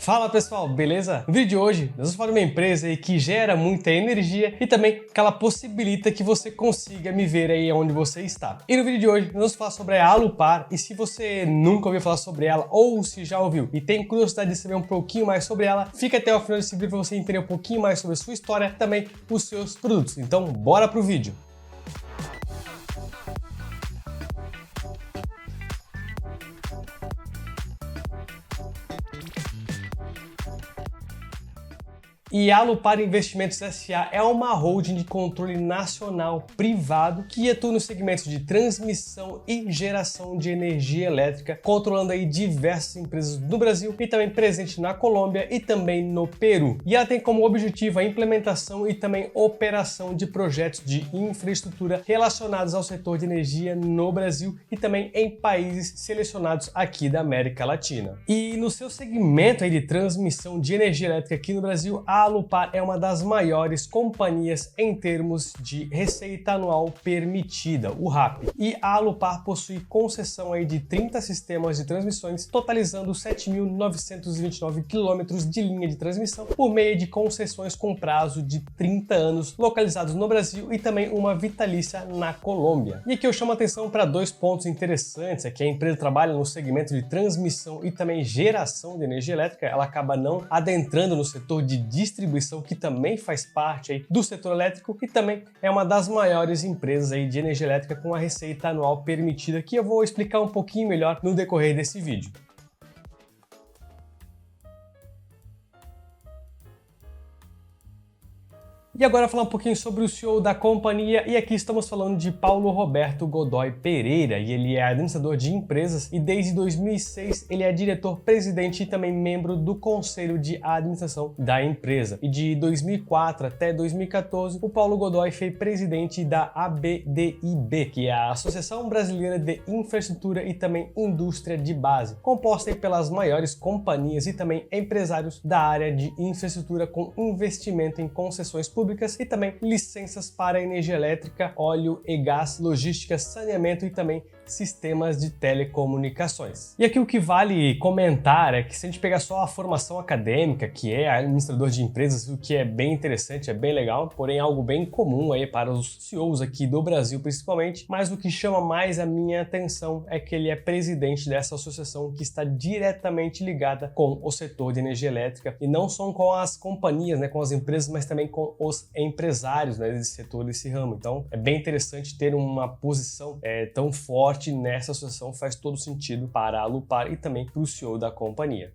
Fala pessoal, beleza? No vídeo de hoje, nós vamos falar de uma empresa aí que gera muita energia e também que ela possibilita que você consiga me ver aí onde você está. E no vídeo de hoje, nós vamos falar sobre a Alupar, e se você nunca ouviu falar sobre ela ou se já ouviu e tem curiosidade de saber um pouquinho mais sobre ela, fica até o final desse vídeo para você entender um pouquinho mais sobre a sua história e também os seus produtos. Então, bora pro vídeo! E a Alupar Investimentos S.A. é uma holding de controle nacional privado que atua nos segmentos de transmissão e geração de energia elétrica, controlando aí diversas empresas no Brasil e também presente na Colômbia e também no Peru. E ela tem como objetivo a implementação e também operação de projetos de infraestrutura relacionados ao setor de energia no Brasil e também em países selecionados aqui da América Latina. E no seu segmento aí de transmissão de energia elétrica aqui no Brasil, a Alupar é uma das maiores companhias em termos de receita anual permitida, o RAP. E a Alupar possui concessão aí de 30 sistemas de transmissões, totalizando 7.929 quilômetros de linha de transmissão por meio de concessões com prazo de 30 anos, localizados no Brasil e também uma vitalícia na Colômbia. E aqui eu chamo a atenção para dois pontos interessantes, é que a empresa trabalha no segmento de transmissão e também geração de energia elétrica, ela acaba não adentrando no setor de distribuição, que também faz parte aí do setor elétrico e também é uma das maiores empresas aí de energia elétrica com a receita anual permitida, que eu vou explicar um pouquinho melhor no decorrer desse vídeo. E agora falar um pouquinho sobre o CEO da companhia, e aqui estamos falando de Paulo Roberto Godoy Pereira, e ele é administrador de empresas e desde 2006 ele é diretor-presidente e também membro do conselho de administração da empresa. E de 2004 até 2014 o Paulo Godoy foi presidente da ABDIB, que é a Associação Brasileira de Infraestrutura e também Indústria de Base, composta pelas maiores companhias e também empresários da área de infraestrutura com investimento em concessões públicas e também licenças para energia elétrica, óleo e gás, logística, saneamento e também sistemas de telecomunicações. E aqui o que vale comentar é que se a gente pegar só a formação acadêmica, que é administrador de empresas, o que é bem interessante, é bem legal, porém algo bem comum aí para os CEOs aqui do Brasil principalmente, mas o que chama mais a minha atenção é que ele é presidente dessa associação que está diretamente ligada com o setor de energia elétrica e não só com as companhias, né, com as empresas, mas também com os empresários, né, desse setor, desse ramo. Então é bem interessante ter uma posição tão forte nessa associação, faz todo sentido para a Alupar e também para o CEO da companhia.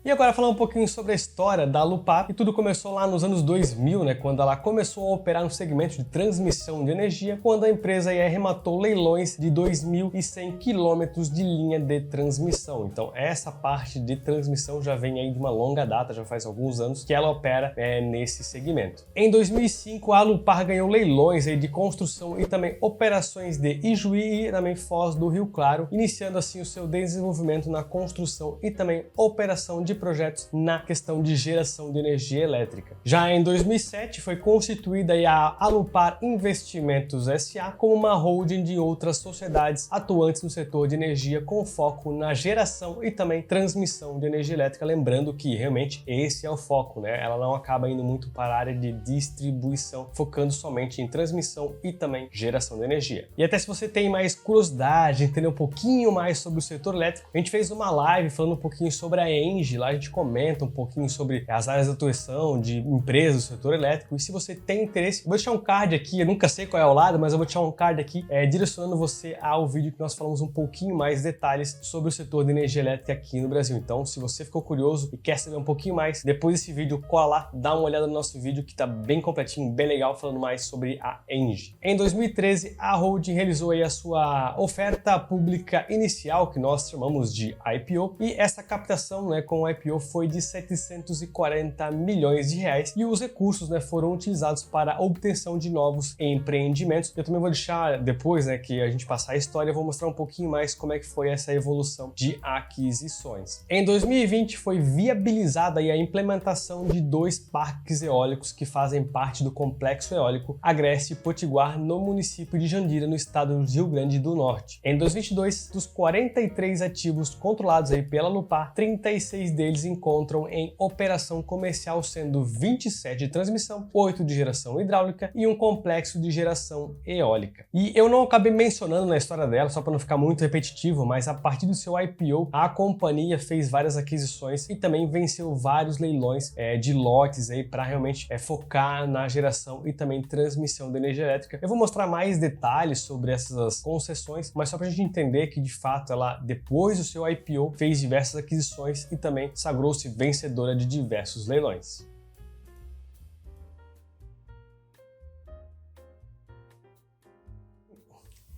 E agora falar um pouquinho sobre a história da Alupar, e tudo começou lá nos anos 2000, né, quando ela começou a operar no segmento de transmissão de energia, quando a empresa aí arrematou leilões de 2.100 quilômetros de linha de transmissão. Então essa parte de transmissão já vem aí de uma longa data, já faz alguns anos que ela opera nesse segmento. Em 2005 a Alupar ganhou leilões aí de construção e também operações de Ijuí e também Foz do Rio Claro, iniciando assim o seu desenvolvimento na construção e também operação de projetos na questão de geração de energia elétrica. Já em 2007 foi constituída a Alupar Investimentos S.A. como uma holding de outras sociedades atuantes no setor de energia com foco na geração e também transmissão de energia elétrica, lembrando que realmente esse é o foco, né? Ela não acaba indo muito para a área de distribuição, focando somente em transmissão e também geração de energia. E até se você tem mais curiosidade, entender um pouquinho mais sobre o setor elétrico, a gente fez uma live falando um pouquinho sobre a ENGIE. Lá a gente comenta um pouquinho sobre as áreas de atuação de empresas do setor elétrico, e se você tem interesse, vou deixar um card aqui, eu nunca sei qual é o lado, mas eu vou deixar um card aqui direcionando você ao vídeo que nós falamos um pouquinho mais detalhes sobre o setor de energia elétrica aqui no Brasil. Então, se você ficou curioso e quer saber um pouquinho mais, depois desse vídeo, cola lá, dá uma olhada no nosso vídeo que tá bem completinho, bem legal, falando mais sobre a ENGIE. Em 2013, a holding realizou aí a sua oferta pública inicial, que nós chamamos de IPO, e essa captação, né, com a IPO foi de 740 milhões de reais e os recursos, né, foram utilizados para a obtenção de novos empreendimentos. Eu também vou deixar depois, né, que a gente passar a história, eu vou mostrar um pouquinho mais como é que foi essa evolução de aquisições. Em 2020 foi viabilizada aí a implementação de 2 parques eólicos que fazem parte do complexo eólico Agreste Potiguar no município de Jandira, no estado do Rio Grande do Norte. Em 2022, dos 43 ativos controlados aí pela Alupar, 36 deles encontram em operação comercial, sendo 27 de transmissão, 8 de geração hidráulica e um complexo de geração eólica. E eu não acabei mencionando na história dela, só para não ficar muito repetitivo, mas a partir do seu IPO, a companhia fez várias aquisições e também venceu vários leilões de lotes aí para realmente focar na geração e também transmissão de energia elétrica. Eu vou mostrar mais detalhes sobre essas concessões, mas só para a gente entender que de fato ela, depois do seu IPO, fez diversas aquisições e também sagrou-se vencedora de diversos leilões.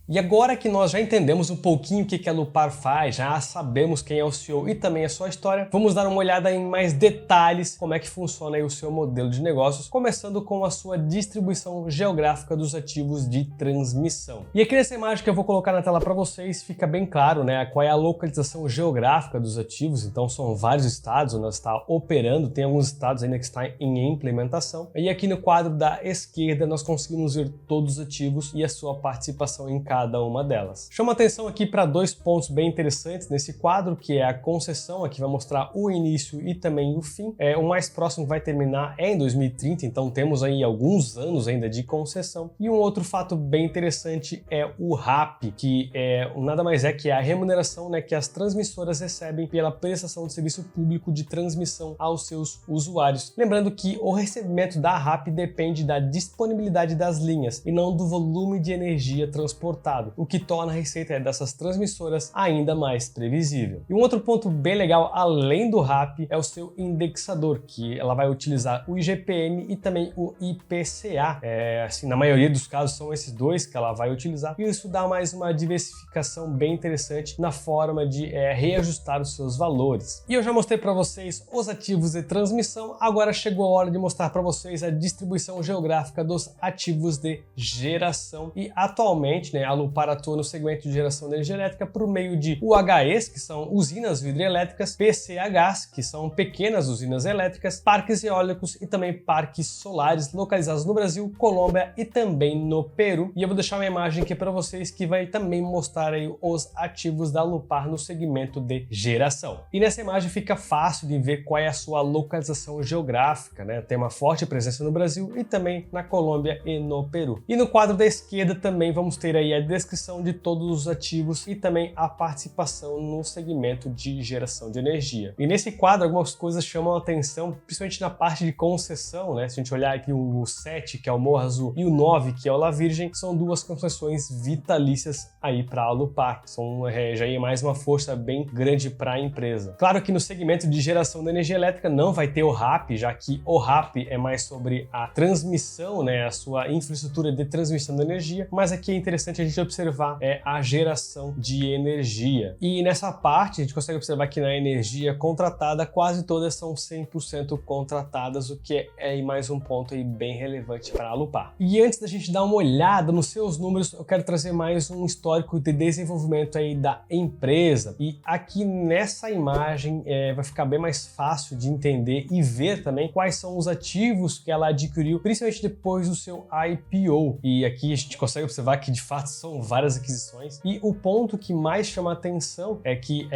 E agora que nós já entendemos um pouquinho o que a Alupar faz, já sabemos quem é o CEO e também a sua história, vamos dar uma olhada em mais detalhes como é que funciona aí o seu modelo de negócios, começando com a sua distribuição geográfica dos ativos de transmissão. E aqui nessa imagem que eu vou colocar na tela para vocês, fica bem claro, né, qual é a localização geográfica dos ativos. Então são vários estados onde ela está operando, tem alguns estados ainda que está em implementação. E aqui no quadro da esquerda nós conseguimos ver todos os ativos e a sua participação em cada uma delas. Chama atenção aqui para 2 pontos bem interessantes nesse quadro, que é a concessão, aqui vai mostrar o início e também o fim. O mais próximo que vai terminar é em 2030, então temos aí alguns anos ainda de concessão. E um outro fato bem interessante é o RAP, que nada mais é que a remuneração, né, que as transmissoras recebem pela prestação de serviço público de transmissão aos seus usuários. Lembrando que o recebimento da RAP depende da disponibilidade das linhas e não do volume de energia transportada, o que torna a receita dessas transmissoras ainda mais previsível. E um outro ponto bem legal, além do RAP, é o seu indexador, que ela vai utilizar o IGPM e também o IPCA. Assim, na maioria dos casos são esses dois que ela vai utilizar, e isso dá mais uma diversificação bem interessante na forma de reajustar os seus valores. E eu já mostrei para vocês os ativos de transmissão, agora chegou a hora de mostrar para vocês a distribuição geográfica dos ativos de geração. E atualmente, né, a Alupar atua no segmento de geração de energia elétrica por meio de UHEs, que são usinas hidrelétricas, PCHs, que são pequenas usinas elétricas, parques eólicos e também parques solares localizados no Brasil, Colômbia e também no Peru. E eu vou deixar uma imagem aqui para vocês que vai também mostrar aí os ativos da Alupar no segmento de geração. E nessa imagem fica fácil de ver qual é a sua localização geográfica, né? Tem uma forte presença no Brasil e também na Colômbia e no Peru. E no quadro da esquerda também vamos ter aí a descrição de todos os ativos e também a participação no segmento de geração de energia. E nesse quadro algumas coisas chamam a atenção, principalmente na parte de concessão, né? Se a gente olhar aqui o 7, que é o Morro Azul, e o 9, que é o La Virgem, são 2 concessões vitalícias aí para a Alupar. São já é mais uma força bem grande para a empresa. Claro que no segmento de geração de energia elétrica não vai ter o RAP, já que o RAP é mais sobre a transmissão, né? A sua infraestrutura de transmissão de energia, mas aqui é interessante a gente observar a geração de energia. E nessa parte a gente consegue observar que na energia contratada quase todas são 100% contratadas, o que é mais um ponto aí bem relevante para a Alupar. E antes da gente dar uma olhada nos seus números, eu quero trazer mais um histórico de desenvolvimento aí da empresa. E aqui nessa imagem vai ficar bem mais fácil de entender e ver também quais são os ativos que ela adquiriu, principalmente depois do seu IPO. E aqui a gente consegue observar que de fato são várias aquisições, e o ponto que mais chama a atenção é que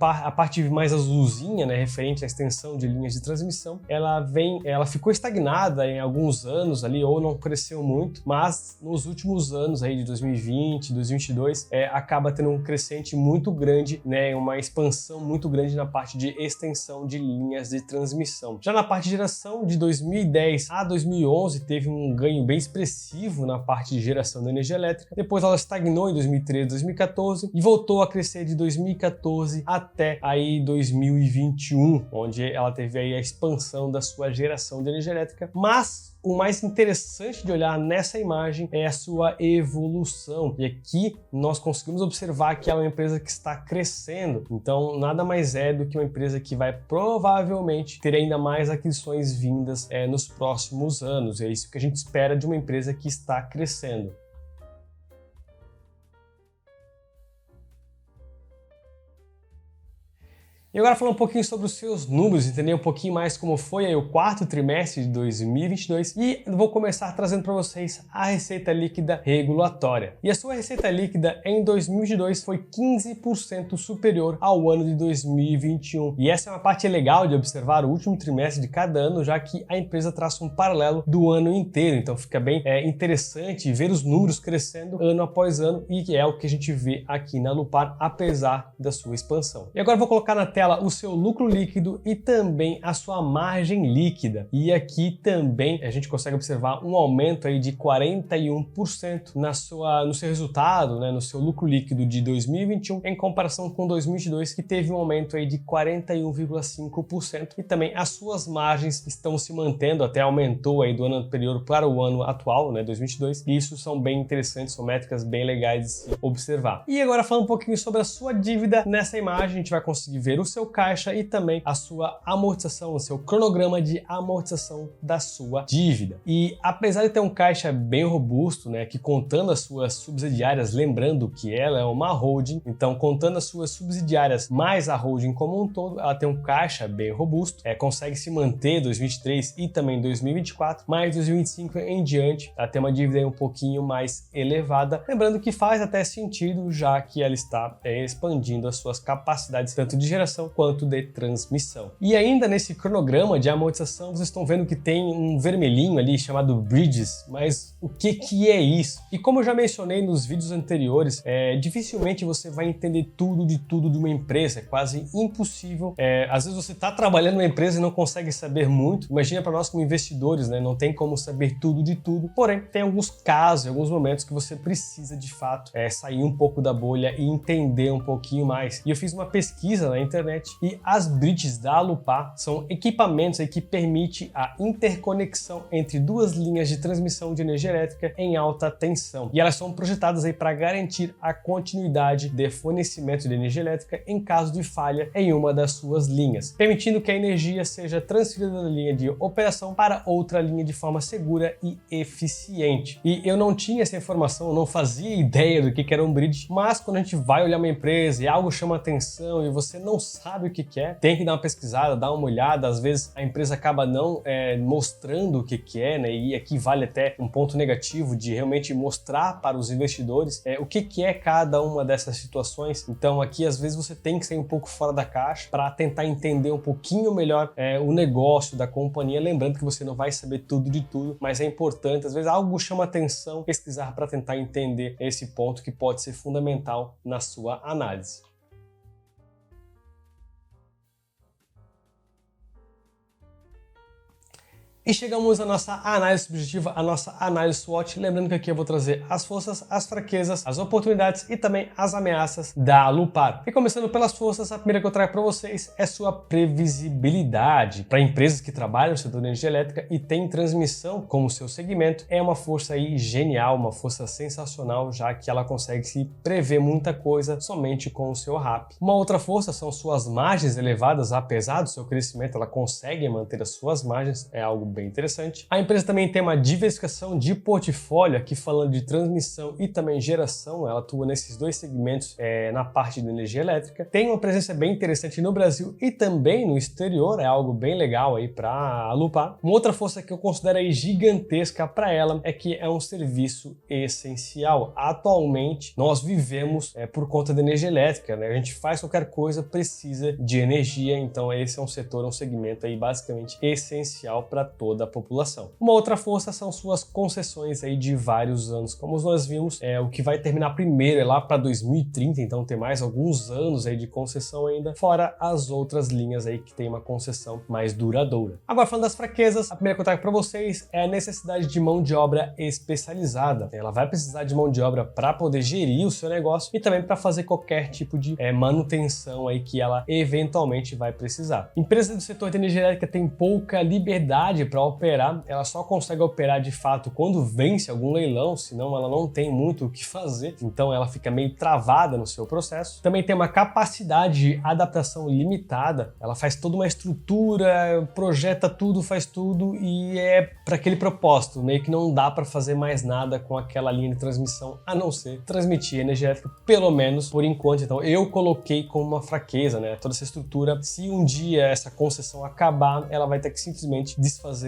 a parte mais azulzinha, né, referente à extensão de linhas de transmissão, ela ficou estagnada em alguns anos ali, ou não cresceu muito, mas nos últimos anos aí de 2020, 2022, acaba tendo um crescente muito grande, né, uma expansão muito grande na parte de extensão de linhas de transmissão. Já na parte de geração, de 2010 a 2011, teve um ganho bem expressivo na parte de geração de energia elétrica. Depois depois ela estagnou em 2013, 2014 e voltou a crescer de 2014 até aí 2021, onde ela teve aí a expansão da sua geração de energia elétrica, mas o mais interessante de olhar nessa imagem é a sua evolução. E aqui nós conseguimos observar que é uma empresa que está crescendo. Então, nada mais é do que uma empresa que vai provavelmente ter ainda mais aquisições vindas nos próximos anos. É isso que a gente espera de uma empresa que está crescendo. E agora falando um pouquinho sobre os seus números, entender um pouquinho mais como foi aí o quarto trimestre de 2022 e vou começar trazendo para vocês a receita líquida regulatória. E a sua receita líquida em 2022 foi 15% superior ao ano de 2021. E essa é uma parte legal de observar o último trimestre de cada ano, já que a empresa traça um paralelo do ano inteiro. Então fica bem interessante ver os números crescendo ano após ano e que é o que a gente vê aqui na Alupar, apesar da sua expansão. E agora eu vou colocar na tela o seu lucro líquido e também a sua margem líquida. E aqui também a gente consegue observar um aumento aí de 41% no seu resultado, no seu lucro líquido de 2021 em comparação com 2022, que teve um aumento aí de 41,5%. E também as suas margens estão se mantendo, até aumentou aí do ano anterior para o ano atual, 2022. E isso são bem interessantes, são métricas bem legais de se observar. E agora falando um pouquinho sobre a sua dívida, nessa imagem a gente vai conseguir ver o seu caixa e também a sua amortização, o seu cronograma de amortização da sua dívida. E apesar de ter um caixa bem robusto, que contando as suas subsidiárias, lembrando que ela é uma holding, então contando as suas subsidiárias mais a holding como um todo, ela tem um caixa bem robusto, consegue se manter 2023 e também 2024, mas 2025 em diante ela tem uma dívida aí um pouquinho mais elevada, lembrando que faz até sentido, já que ela está expandindo as suas capacidades tanto de geração quanto de transmissão. E ainda nesse cronograma de amortização, vocês estão vendo que tem um vermelhinho ali chamado Bridges, mas o que é isso? E como eu já mencionei nos vídeos anteriores, dificilmente você vai entender tudo de uma empresa, é quase impossível. Às vezes você está trabalhando numa empresa e não consegue saber muito, imagina para nós como investidores, não tem como saber tudo de tudo, porém tem alguns casos, alguns momentos que você precisa de fato sair um pouco da bolha e entender um pouquinho mais. E eu fiz uma pesquisa na internet e as bridges da Alupar são equipamentos aí que permitem a interconexão entre duas linhas de transmissão de energia elétrica em alta tensão. E elas são projetadas aí para garantir a continuidade de fornecimento de energia elétrica em caso de falha em uma das suas linhas, permitindo que a energia seja transferida da linha de operação para outra linha de forma segura e eficiente. E eu não tinha essa informação, eu não fazia ideia do que era um bridge, mas quando a gente vai olhar uma empresa e algo chama atenção e você não sabe o que é, tem que dar uma pesquisada, dar uma olhada. Às vezes a empresa acaba não mostrando o que é, e aqui vale até um ponto negativo de realmente mostrar para os investidores o que é cada uma dessas situações. Então aqui às vezes você tem que sair um pouco fora da caixa para tentar entender um pouquinho melhor o negócio da companhia, lembrando que você não vai saber tudo de tudo, mas é importante, às vezes algo chama atenção, pesquisar para tentar entender esse ponto que pode ser fundamental na sua análise. E chegamos à nossa análise subjetiva, a nossa análise SWOT, lembrando que aqui eu vou trazer as forças, as fraquezas, as oportunidades e também as ameaças da Alupar. E começando pelas forças, a primeira que eu trago para vocês é sua previsibilidade. Para empresas que trabalham no setor de energia elétrica e têm transmissão como seu segmento, é uma força aí genial, uma força sensacional, já que ela consegue se prever muita coisa somente com o seu RAP. Uma outra força são suas margens elevadas, apesar do seu crescimento, ela consegue manter as suas margens, é algo bem interessante. A empresa também tem uma diversificação de portfólio, aqui falando de transmissão e também geração, ela atua nesses dois segmentos na parte de energia elétrica. Tem uma presença bem interessante no Brasil e também no exterior, é algo bem legal aí para a Alupar. Uma outra força que eu considero aí gigantesca para ela é que é um serviço essencial. Atualmente, nós vivemos por conta da energia elétrica, A gente faz qualquer coisa, precisa de energia, então esse é um setor, um segmento aí basicamente essencial para toda a população. Uma outra força são suas concessões aí de vários anos, como nós vimos, o que vai terminar primeiro é lá para 2030, então tem mais alguns anos aí de concessão ainda, fora as outras linhas aí que tem uma concessão mais duradoura. Agora, falando das fraquezas, a primeira que eu trago para vocês é a necessidade de mão de obra especializada. Ela vai precisar de mão de obra para poder gerir o seu negócio e também para fazer qualquer tipo de manutenção aí que ela eventualmente vai precisar. Empresas do setor de energia elétrica têm pouca liberdade para operar, ela só consegue operar de fato quando vence algum leilão, senão ela não tem muito o que fazer, então ela fica meio travada no seu processo. Também tem uma capacidade de adaptação limitada, ela faz toda uma estrutura, projeta tudo, faz tudo e é para aquele propósito, meio que não dá para fazer mais nada com aquela linha de transmissão, a não ser transmitir energia elétrica, pelo menos por enquanto. Então eu coloquei como uma fraqueza, né? Toda essa estrutura, se um dia essa concessão acabar, ela vai ter que simplesmente desfazer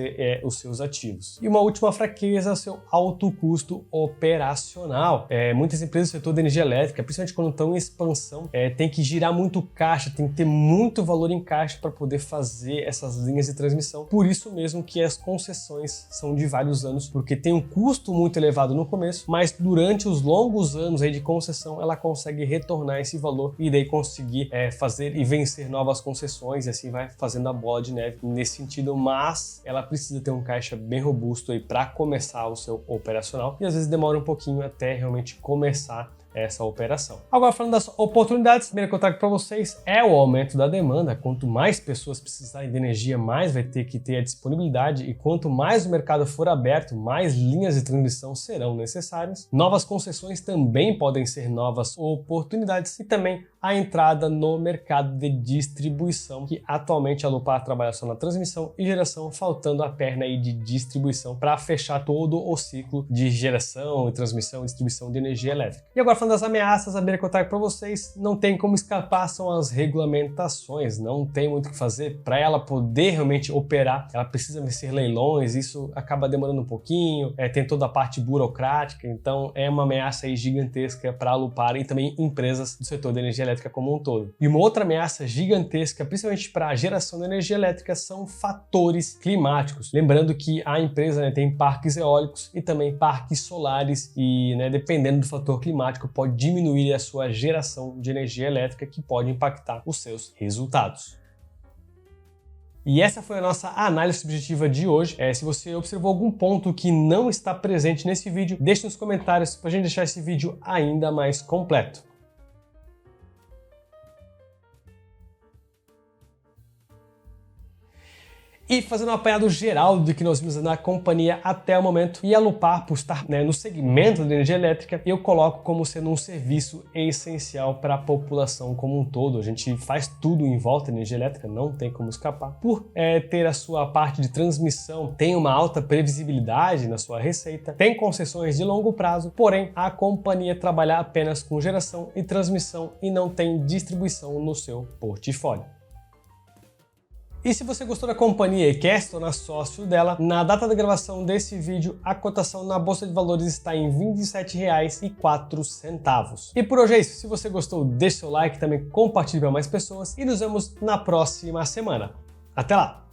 os seus ativos. E uma última fraqueza é o seu alto custo operacional. Muitas empresas do setor de energia elétrica, principalmente quando estão em expansão, tem que girar muito caixa, tem que ter muito valor em caixa para poder fazer essas linhas de transmissão. Por isso mesmo que as concessões são de vários anos, porque tem um custo muito elevado no começo, mas durante os longos anos aí de concessão, ela consegue retornar esse valor e daí conseguir fazer e vencer novas concessões, e assim vai fazendo a bola de neve nesse sentido, mas ela precisa ter um caixa bem robusto aí para começar o seu operacional e às vezes demora um pouquinho até realmente começar essa operação. Agora, falando das oportunidades, a primeira que eu trago para vocês é o aumento da demanda. Quanto mais pessoas precisarem de energia, mais vai ter que ter a disponibilidade, e quanto mais o mercado for aberto, mais linhas de transmissão serão necessárias. Novas concessões também podem ser novas oportunidades, e também a entrada no mercado de distribuição, que atualmente a Alupar trabalha só na transmissão e geração, faltando a perna aí de distribuição para fechar todo o ciclo de geração, transmissão e distribuição de energia elétrica. E agora, falando das ameaças, a primeira que eu trago para vocês, não tem como escapar, são as regulamentações. Não tem muito o que fazer. Para ela poder realmente operar, ela precisa vencer leilões, isso acaba demorando um pouquinho, tem toda a parte burocrática, então é uma ameaça aí gigantesca para a Alupar e também empresas do setor de energia elétrica como um todo. E uma outra ameaça gigantesca, principalmente para a geração de energia elétrica, são fatores climáticos. Lembrando que a empresa tem parques eólicos e também parques solares e dependendo do fator climático pode diminuir a sua geração de energia elétrica, que pode impactar os seus resultados. E essa foi a nossa análise subjetiva de hoje. Se você observou algum ponto que não está presente nesse vídeo, deixe nos comentários para a gente deixar esse vídeo ainda mais completo. E fazendo um apanhado geral do que nós vimos na companhia até o momento, e a Alupar, por estar no segmento de energia elétrica, eu coloco como sendo um serviço essencial para a população como um todo. A gente faz tudo em volta da energia elétrica, não tem como escapar. Por ter a sua parte de transmissão, tem uma alta previsibilidade na sua receita, tem concessões de longo prazo, porém a companhia trabalha apenas com geração e transmissão e não tem distribuição no seu portfólio. E se você gostou da companhia e quer se tornar sócio dela, na data da gravação desse vídeo, a cotação na Bolsa de Valores está em R$ 27,04. E por hoje é isso. Se você gostou, deixe seu like, também compartilhe para mais pessoas e nos vemos na próxima semana. Até lá!